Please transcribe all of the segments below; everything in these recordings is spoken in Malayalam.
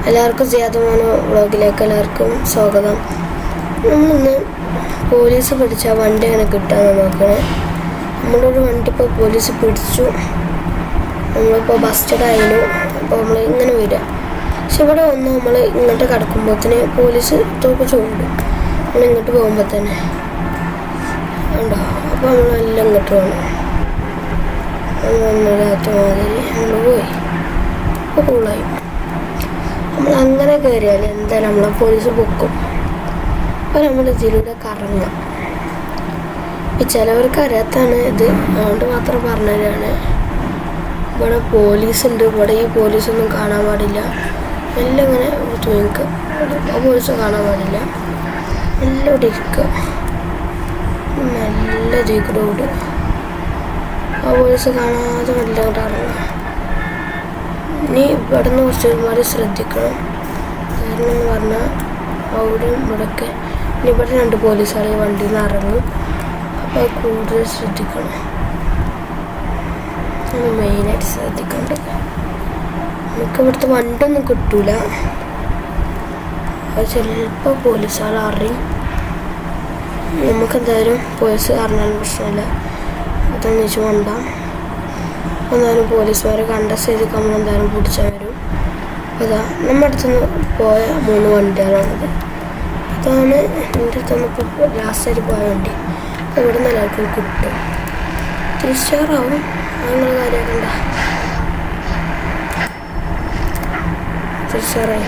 എല്ലാവർക്കും സിയാദ് മോനോ വ്ളോഗിലേക്ക് എല്ലാവർക്കും സ്വാഗതം. നമ്മളിന്ന് പോലീസ് പിടിച്ച വണ്ടി അങ്ങനെ കിട്ടാമെന്ന് നോക്കണേ. നമ്മളൊരു വണ്ടി ഇപ്പോൾ പോലീസ് പിടിച്ചു. നമ്മളിപ്പോൾ ബസ്റ്റഡായിരുന്നു. അപ്പോൾ നമ്മൾ ഇങ്ങനെ വരിക. പക്ഷെ ഇവിടെ വന്ന് നമ്മൾ ഇങ്ങോട്ട് കിടക്കുമ്പോഴത്തേന് പോലീസ് തോക്ക് ചൂടും. നമ്മൾ ഇങ്ങോട്ട് പോകുമ്പോൾ തന്നെ ഉണ്ടോ. അപ്പോൾ നമ്മളെല്ലാം ഇങ്ങോട്ട് വന്നു. ഒന്നില്ലാത്ത മാതിരി നമ്മൾ പോയി. അപ്പോൾ കൂളായി. നമ്മൾ അങ്ങനെ കയറിയാൽ എന്തായാലും നമ്മളെ പോലീസ് പൊക്കും. അപ്പോൾ നമ്മൾ ഇതിലൂടെ കറങ്ങാം. ചിലവർക്ക് അറിയാത്താണ് ഇത്, അതുകൊണ്ട് മാത്രം പറഞ്ഞു തരാണ്. ഇവിടെ പോലീസുണ്ട്. ഇവിടെ ഈ പോലീസൊന്നും കാണാൻ പാടില്ല. എല്ലാം ഇങ്ങനെ തൂങ്ങിക്കുക. ആ പോലീസ് കാണാൻ പാടില്ല. എല്ലാം ഇവിടെ ഇരിക്കുക. നല്ല ജീക്കടെ ഓട്. ആ പോലീസ് കാണാതെ നല്ല ഇങ്ങോട്ട് ഇറങ്ങുക. ഇനി ഇവിടെ നിന്ന് കുറച്ച് ഒരുപാട് ശ്രദ്ധിക്കണം. കാരണം എന്ന് പറഞ്ഞാൽ അവിടെയും ഇവിടെയൊക്കെ ഇനി ഇവിടെ 2 പോലീസുകൾ ഈ വണ്ടിയിൽ നിന്ന് ഇറങ്ങും. അപ്പോൾ കൂടുതൽ ശ്രദ്ധിക്കണം. മെയിനായിട്ട് ശ്രദ്ധിക്കേണ്ടത് നമുക്ക് ഇവിടുത്തെ വണ്ടിയൊന്നും കിട്ടൂല. അത് ചിലപ്പോൾ പോലീസുകൾ അറിയും. നമുക്കെന്തായാലും പോലീസ് അറിഞ്ഞാലും പ്രശ്നമില്ല. അതൊന്നും വെച്ച് കൊണ്ടാം. എന്നാലും പോലീസുകാരെ കണ്ടസ്റ്റ് ചെയ്ത് നമ്മളെന്തായാലും പിടിച്ചാൽ വരും. അതാ നമ്മുടെ അടുത്തുനിന്ന് പോയ 3 വണ്ടികളാണിത്. ഇതാണ് എൻ്റെ അടുത്തുനിന്ന് ഇപ്പോൾ ലാസ്റ്റായിട്ട് പോയ വണ്ടി. ഇവിടെ നിന്ന് എല്ലാവർക്കും കിട്ടും. തിരിച്ചാറാവും. അങ്ങനെ കാര്യമൊക്കെ ഉണ്ടാ. തിരിച്ചാറായി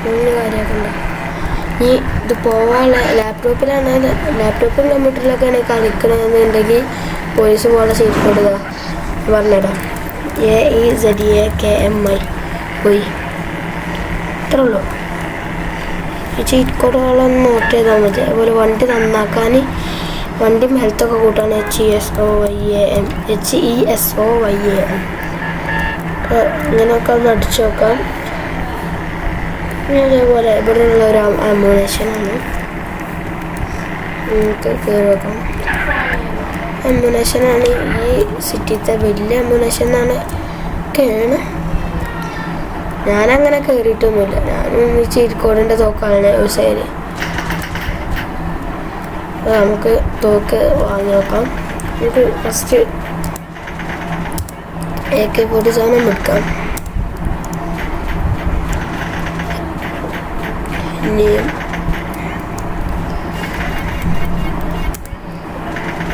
അങ്ങനെ കാര്യമൊക്കെ ഉണ്ടാ. ഈ ഇത് പോവാനുള്ള ലാപ്ടോപ്പിൽ കമ്പ്യൂട്ടറിലൊക്കെയാണ് കളിക്കണമെന്നുണ്ടെങ്കിൽ പോലീസ് പോലെ സീറ്റ് കൊടുക്കുക പറഞ്ഞിടാം. AEZAKMI പോയി. ഇത്രേ ഉള്ളൂ. ഈ ചീറ്റ് കോഡുകളൊന്ന് നോട്ട് ചെയ്താൽ മതി. അതുപോലെ വണ്ടി നന്നാക്കാൻ, വണ്ടിയും ഹെൽത്തൊക്കെ കൂട്ടാൻ HESOYAM ഇങ്ങനെയൊക്കെ ഒന്ന് അടിച്ചു നോക്കാം. അതേപോലെ ഇവിടെ ഉള്ളൊരു അമ്മുനേഷനാണ്. നമുക്ക് കയറി നോക്കാം. അമ്മുനേഷനാണ് ഈ സിറ്റിത്തെ വലിയ അമ്മുനേഷൻ എന്നാണ് ഒക്കെയാണ്. ഞാനങ്ങനെ കയറിയിട്ടൊന്നുമില്ല. ഞാനും ഈ ചീരിക്കോടിൻ്റെ തോക്കാണ് യൂസ് ചെയ്യല്. നമുക്ക് തോക്ക് വാങ്ങി നോക്കാം. നമുക്ക് ഫസ്റ്റ് AK-47 എടുക്കാം. ഇനിയും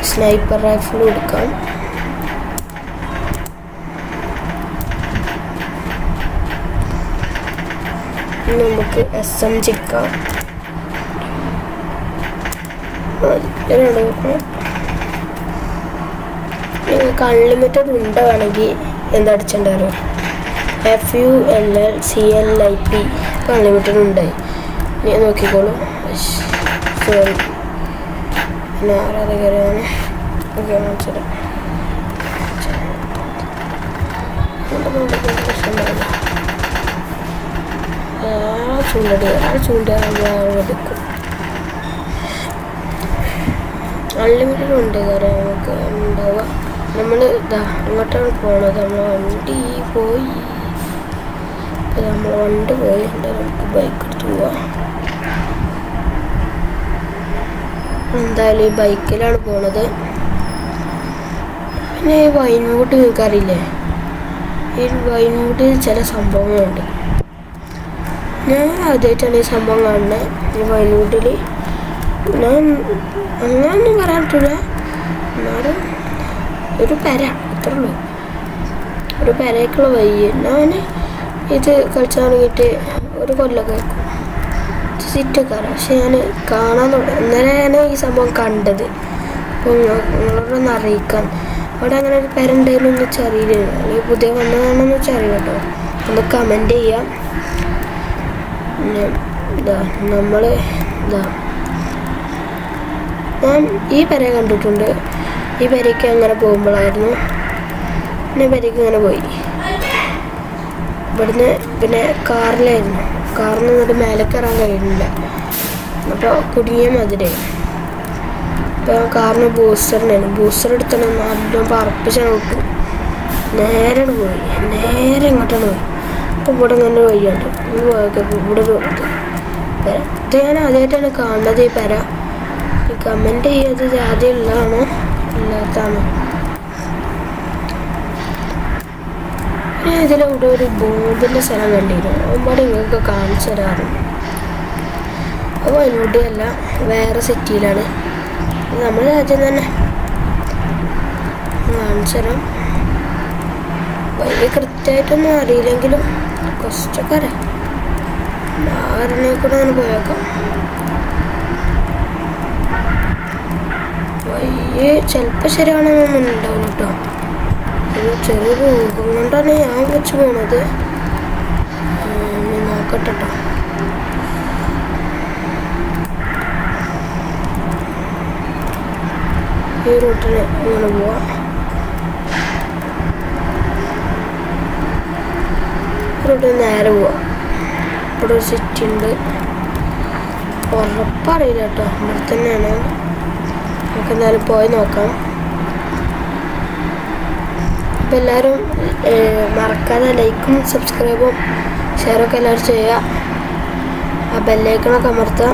സ്നൈപ്പർ റൈഫിൾ എടുക്കാം. നമുക്ക് SMG ക്കാം. നിങ്ങൾക്ക് അൺലിമിറ്റഡ് വേണമെങ്കിൽ എന്താ അടിച്ചിട്ടുണ്ടായിരുന്നു. FULLCLIP അൺലിമിറ്റഡ് ഉണ്ടായി. ഞാൻ നോക്കിക്കോളൂ. സോറി, പിന്നെ ആരാധകരാണ്. ഓക്കെ, മനസ്സിലായി. പ്രശ്നമുണ്ടാവില്ല. ചൂണ്ടെടുക്കും. അൺലിമിറ്റഡ് ഉണ്ട്. കാര്യം നമുക്ക് ഉണ്ടാവുക. നമ്മൾ അങ്ങോട്ടാണ് പോണത്. നമ്മളെ വണ്ടി പോയി. എന്തായാലും നമുക്ക് ബൈക്ക് എടുത്ത് പോവാം. എന്തായാലും ഈ ബൈക്കിലാണ് പോണത്. പിന്നെ ഈ വൈൻവുഡ് നിങ്ങൾക്കറിയില്ലേ? ഈ വൈൻവുഡിൽ ചില സംഭവങ്ങളുണ്ട്. ഞാൻ ആദ്യമായിട്ടാണ് ഈ സംഭവം കാണുന്നത്. ഈ വൈൻവുഡിൽ ഞാൻ അങ്ങനെയൊന്നും പറയാൻ പറ്റില്ല. എന്നാലും ഒരു പെര, അത്രേ ഉള്ളൂ. ഒരു പെരയ്ക്കുള്ള വയ്യ. ഞാൻ ഇത് കളിച്ചാൽ തുടങ്ങിയിട്ട് ഒരു കൊല്ലമൊക്കെ ആയിരിക്കും. സിറ്റൊക്കെ അറിയാം. പക്ഷെ ഞാൻ കാണാൻ തുടങ്ങി. ഇന്നലെയാണ് ഈ സംഭവം കണ്ടത്. അപ്പോൾ നിങ്ങളോടൊന്ന് അറിയിക്കാൻ. അവിടെ അങ്ങനെ ഒരു പെര ഉണ്ടായിരുന്നു എന്ന് വെച്ചാൽ അറിയില്ല. അല്ലെങ്കിൽ പുതിയ വന്നതാണെന്ന് വെച്ചാൽ അറിയില്ല കേട്ടോ. ഒന്ന് കമൻറ്റ് ചെയ്യാം. ഞാൻ ഈ പെര കണ്ടിട്ടുണ്ട്. ഈ പെരയ്ക്ക് അങ്ങനെ പോകുമ്പോഴായിരുന്നു. പിന്നെ പെരയ്ക്ക് ഇങ്ങനെ പോയി. ഇവിടുന്ന് പിന്നെ കാറിലായിരുന്നു. കാറിൽ നിന്നിട്ട് മേലെ കയറാൻ കഴിയുന്നില്ല. അപ്പോൾ കുടുങ്ങിയ മതിരെ. ഇപ്പോൾ കാറിന് ബൂസ്റ്റർ എടുത്തണം. നല്ല പറപ്പിച്ചാണ് വിട്ടു. നേരെ പോയി. നേരെ ഇങ്ങോട്ടാണ് പോയി. ഇവിടെ ഇങ്ങനെ വഴിയുണ്ട്. ഇവിടെ ഇത് ഞാൻ ആദ്യമായിട്ടാണ് കാണുന്നത് ഈ പെര. കമൻറ്റ് ചെയ്തത് ആദ്യം ഉള്ളതാണോ ഇല്ലാത്തതാണോ. ഞാൻ ഇതിലൂടെ ഒരു ബോംബിൻ്റെ സ്ഥലം കണ്ടിരുന്നു. അവിടെ നിങ്ങൾക്ക് കാണിച്ചു തരാറുണ്ട്. അപ്പോൾ വയനാട്ടിലല്ല, വേറെ സിറ്റിയിലാണ്. നമ്മുടെ രാജ്യം തന്നെ. കാണിച്ചു തരാം. വലിയ കൃത്യമായിട്ടൊന്നും അറിയില്ലെങ്കിലും കുറച്ചൊക്കെ അറിയാം. ആറിനെ കൂടെ അങ്ങനെ പോയേക്കാം. വയ്യ ചിലപ്പോൾ ശരിയാണെന്നൊന്നും ഉണ്ടാവില്ല കേട്ടോ. ചെറിയൊരു ഊഹം കൊണ്ടാണ് ഞാൻ വെച്ച് പോണത്. നോക്കട്ടെ കേട്ടോ. ഈ റൂട്ടിൽ ഇങ്ങനെ പോവാം. റൂട്ടിൽ നേരെ പോവാം. ഇവിടെ ഒരു സിറ്റി ഉണ്ട്. ഉറപ്പറിയില്ല കേട്ടോ, ഇവിടെ തന്നെയാണ്. നമുക്ക് എന്തായാലും പോയി നോക്കാം. അപ്പോൾ എല്ലാവരും മറക്കാതെ ലൈക്കും സബ്സ്ക്രൈബും ഷെയറൊക്കെ എല്ലാവരും ചെയ്യുക. ആ ബെല്ലൈക്കണൊക്കെ അമർത്തുക.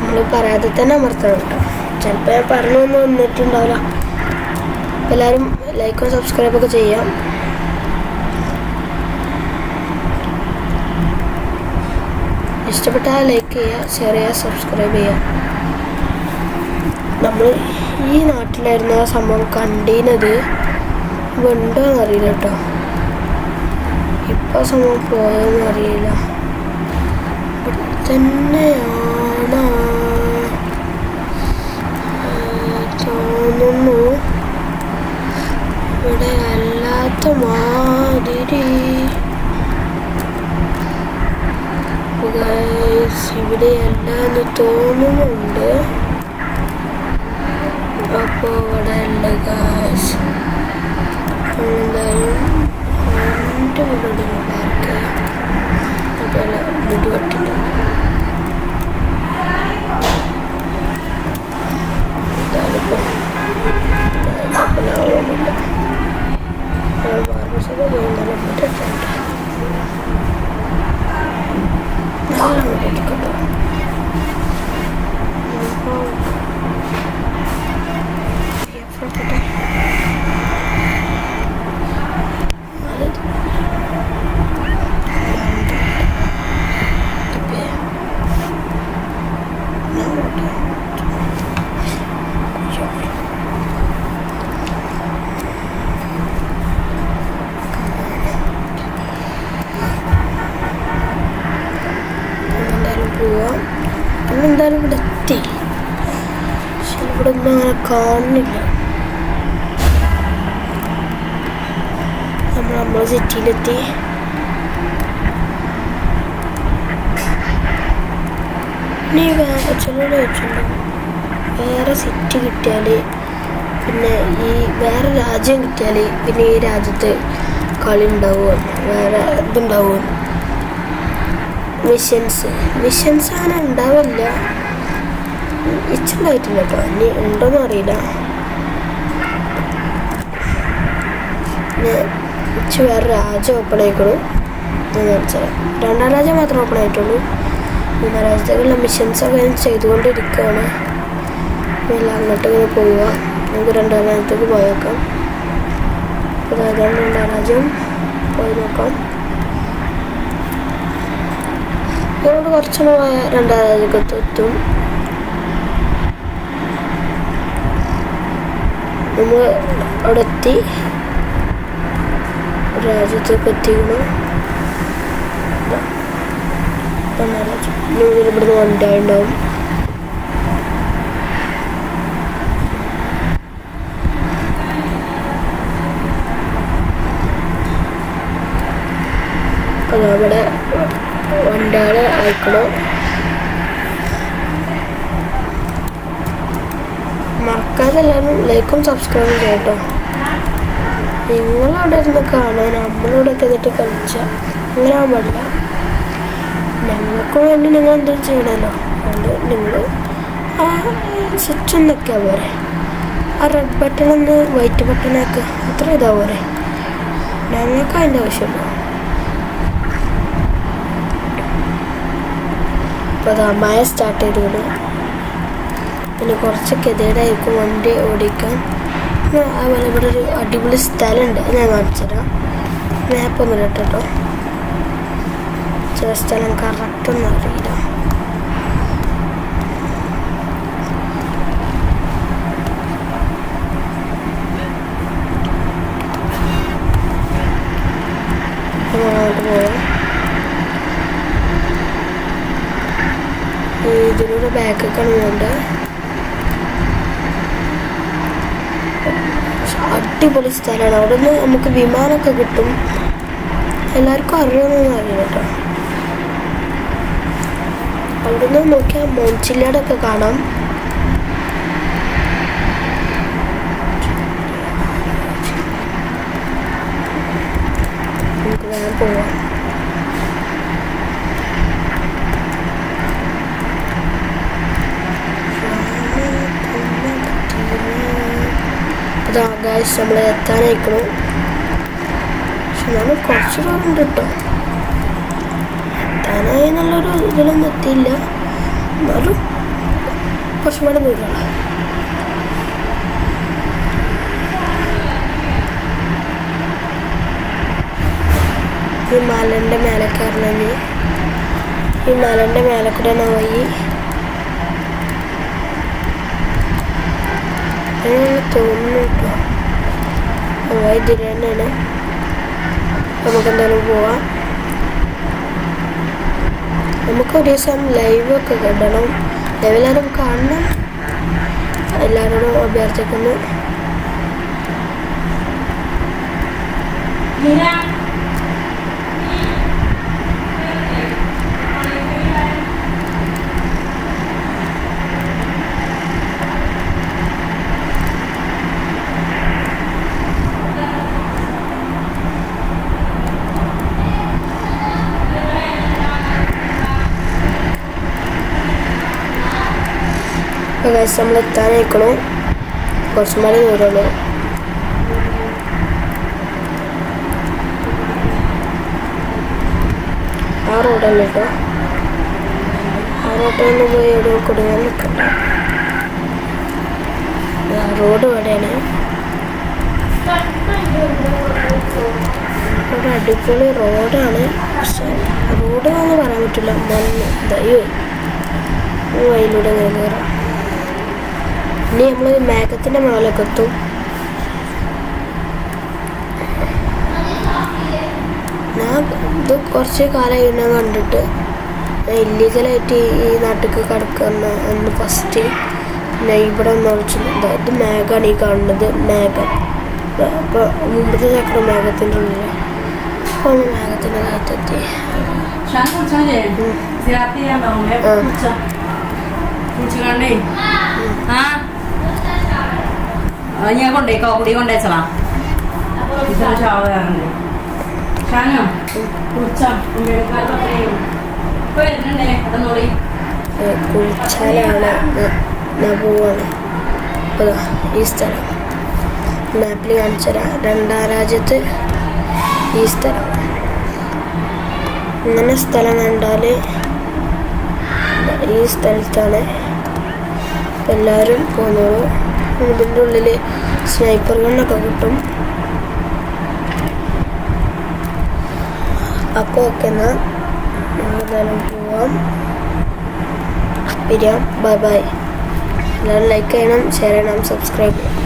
നമ്മൾ പറയാതെ തന്നെ അമർത്തണം കേട്ടോ. ചിലപ്പോൾ ഞാൻ പറഞ്ഞൊന്നും വന്നിട്ടുണ്ടാവില്ല. അപ്പോൾ എല്ലാവരും ലൈക്കും സബ്സ്ക്രൈബൊക്കെ ചെയ്യാം. ഇഷ്ടപ്പെട്ടാൽ ലൈക്ക് ചെയ്യുക, ഷെയർ ചെയ്യുക, സബ്സ്ക്രൈബ് ചെയ്യുക. നമ്മൾ ഈ നാട്ടിലായിരുന്നു ആ സംഭവം കണ്ടീനത്. ഉണ്ടോയെന്ന് അറിയില്ല കേട്ടോ. ഇപ്പോൾ സംഭവം പോയെന്ന് അറിയില്ല. ഇവിടെ തന്നെയാണ് തോന്നുന്നു. ഇവിടെ അല്ലാത്ത മാതിരി ഇവിടെ അല്ലാന്ന് തോന്നുന്നുണ്ട്. അപ്പോൾ ഇവിടെ അല്ല ഗായ്സ്. എന്തായാലും എൻ്റെ വീട് പാർക്ക് അതുപോലെ മുടി വെട്ടിട്ട് എന്തായാലും ഇവിടെ എത്തി. പക്ഷെ ഇവിടെ ഒന്നും അങ്ങനെ കാണുന്നില്ല. നമ്മളെ സിറ്റിയിലെത്തി. ഇനി വേറെ ചിലരോട് വെച്ചിട്ടുണ്ടോ, വേറെ സിറ്റി കിട്ടിയാൽ പിന്നെ ഈ വേറെ രാജ്യം കിട്ടിയാൽ പിന്നെ ഈ രാജ്യത്ത് കളി ഉണ്ടാവുമോ, വേറെ ഇതുണ്ടാവുമോ, മിഷൻസ് അങ്ങനെ ഉണ്ടാവില്ല. ഇച്ചുണ്ടായിട്ടില്ല കേട്ടോ. ഇനി ഉണ്ടോയെന്ന് അറിയില്ല. ഇച്ച് വേറെ രാജ്യം ഓപ്പൺ ആയിക്കോളൂ എന്ന് വെച്ചാൽ 2ാം രാജ്യം മാത്രമേ ഓപ്പൺ ആയിട്ടുള്ളൂ. 3ാം രാജ്യത്തേക്കുള്ള മിഷൻസൊക്കെ ഞാൻ ചെയ്തുകൊണ്ടിരിക്കുകയാണ്. എല്ലാം അങ്ങോട്ട് ഇങ്ങനെ പോവുക. നമുക്ക് 2ാം രാജ്യത്തേക്ക് പോയേക്കാം. അപ്പോൾ അതാണ് 2ാം രാജ്യം. പോയി നോക്കാം. ഇവിടെ കുറച്ച് 2ാം രാജ്യത്ത് എത്തും. നമ്മൾ അവിടെ എത്തി. രാജ്യത്തേക്ക് എത്തിക്കണം. ഇവിടുന്ന് വണ്ടി ഉണ്ടാവും. അതവിടെ വണ്ടികൾ അയക്കണം. മറക്കാതെ എല്ലാവരും ലൈക്കും സബ്സ്ക്രൈബും ചെയ്യട്ടോ. നിങ്ങളവിടെ ഇരുന്ന് കാണാൻ നമ്മളിവിടെ എത്തിയിട്ട് കളിച്ചാൽ അങ്ങനെ ആവാൻ പാടില്ല. ഞങ്ങൾക്ക് വേണ്ടി നിങ്ങൾ എന്തും ചെയ്യണമല്ലോ. അതുകൊണ്ട് നിങ്ങൾ ആ സ്വിച്ച് ഒന്നൊക്കെയാ പോരെ. ആ റെഡ് ബട്ടൺ ഒന്ന് വൈറ്റ് ബട്ടണാക്കുക. അത്ര ഇതാ പോരെ. ഞങ്ങൾക്ക് അതിൻ്റെ ആവശ്യമില്ല. അപ്പോൾ അത് മഴ സ്റ്റാർട്ട് ചെയ്തു. പിന്നെ കുറച്ച് ഗതികേടായിരിക്കും വണ്ടി ഓടിക്കാൻ. അതുപോലെ ഇവിടെ ഒരു അടിപൊളി സ്ഥലമുണ്ട്, ഞാൻ കാണിച്ചുതരാം. മാപ്പൊന്നും ഇട്ടോ, ചില സ്ഥലം കറക്റ്റൊന്നും അറിയില്ല. അങ്ങോട്ട് പോവാം. ഇതിലൂടെ ബാക്കൊക്കെ പോകുന്നുണ്ട്. അടിപൊളി സ്ഥലമാണ്. അവിടെ നിന്ന് നമുക്ക് വിമാനമൊക്കെ കിട്ടും. എല്ലാവർക്കും അറിയാമെന്നൊന്നും അറിയില്ല കേട്ടോ. അവിടെ നിന്ന് നോക്കിയാൽ മോൺചില്ലാടൊക്കെ കാണാം. നമുക്ക് വേഗം പോവാം. ഗായ്സ് നമ്മൾ എത്താനായിക്കണം. പക്ഷെ നമ്മൾ കുറച്ച് ദൂരം കേട്ടോ, എത്താനായി എന്നുള്ളൊരു ഇതിലൊന്നും എത്തിയില്ല. എന്നാലും കുറച്ചും കൂടെ ദൂരമാണ്. ഈ മലൻ്റെ മേലെ കയറണമെങ്കിൽ ഈ മലൻ്റെ മേലെ കൂടെ പോയി തോന്നുന്നു കേട്ടോ. ഇതിൽ തന്നെയാണ്. നമുക്കെന്തായാലും പോവാം. നമുക്ക് ഒരു ദിവസം ലൈവൊക്കെ കിട്ടണം. ലൈവെല്ലാവരും കാണണം. എല്ലാവരോടും അഭ്യർത്ഥിക്കുന്നു. നമ്മൾ എത്താനായിക്കണു. കുറച്ചും കൂടി ദൂരമുള്ളൂ. ആ റോഡല്ല കേട്ടോ. ആ റോഡിൽ നിന്ന് പോയി എവിടെ കൊടുക്കാൻ നിൽക്കണ്ട. റോഡ് എവിടെയാണ്? ഒരു അടിപൊളി റോഡാണ്. പക്ഷെ റോഡാണെന്ന് പറയാൻ പറ്റില്ല. മണ്ണ് ദയ്യോ വഴിയിലൂടെ ഇങ്ങനെ കയറാം. ഇനി നമ്മൾ മേഘത്തിൻ്റെ മുകളിലൊക്കെ എത്തും. ഞാൻ ഇത് കുറച്ച് കാലമായി ഞാൻ കണ്ടിട്ട്. ഞാൻ ഇല്ലീഗലായിട്ട് ഈ നാട്ടിലേക്ക് കിടക്കുന്ന അന്ന് ഫസ്റ്റ് ഞാൻ ഇവിടെ ഒന്ന് വിളിച്ചിട്ടുണ്ട്. ഇത് മേഘമാണ് ഈ കാണുന്നത്. മേഘം അപ്പോൾ മുമ്പത്തെ ചക്ര മേഘത്തിൻ്റെ ഉള്ളിൽ. അപ്പോൾ മേഘത്തിൻ്റെ കാറ്റെത്തി. ഞാൻ കൊണ്ടേക്കോ കുടി കൊണ്ടേച്ചളാ. കുളിച്ചാലാണ് ഞാൻ പോവാണ്. അപ്പോൾ ഈ സ്ഥലം മാപ്പിൽ കാണിച്ചു തരാം. 2ാം രാജ്യത്ത് ഈ സ്ഥലം. ഇങ്ങനെ സ്ഥലം കണ്ടാൽ ഈ സ്ഥലത്താണ്. എല്ലാവരും പോകുന്നോളൂ. ഇതിൻ്റെ ഉള്ളിൽ സ്നൈപ്പർ ഗണ്ണൊക്കെ കിട്ടും. അപ്പോൾ ഓക്കെ, എന്നാൽ എന്തായാലും പോവാം. പിരിയാം. Bye bye. എല്ലാവരും ലൈക്ക് ചെയ്യണം, ഷെയർ ചെയ്യണം, സബ്സ്ക്രൈബ് ചെയ്യണം.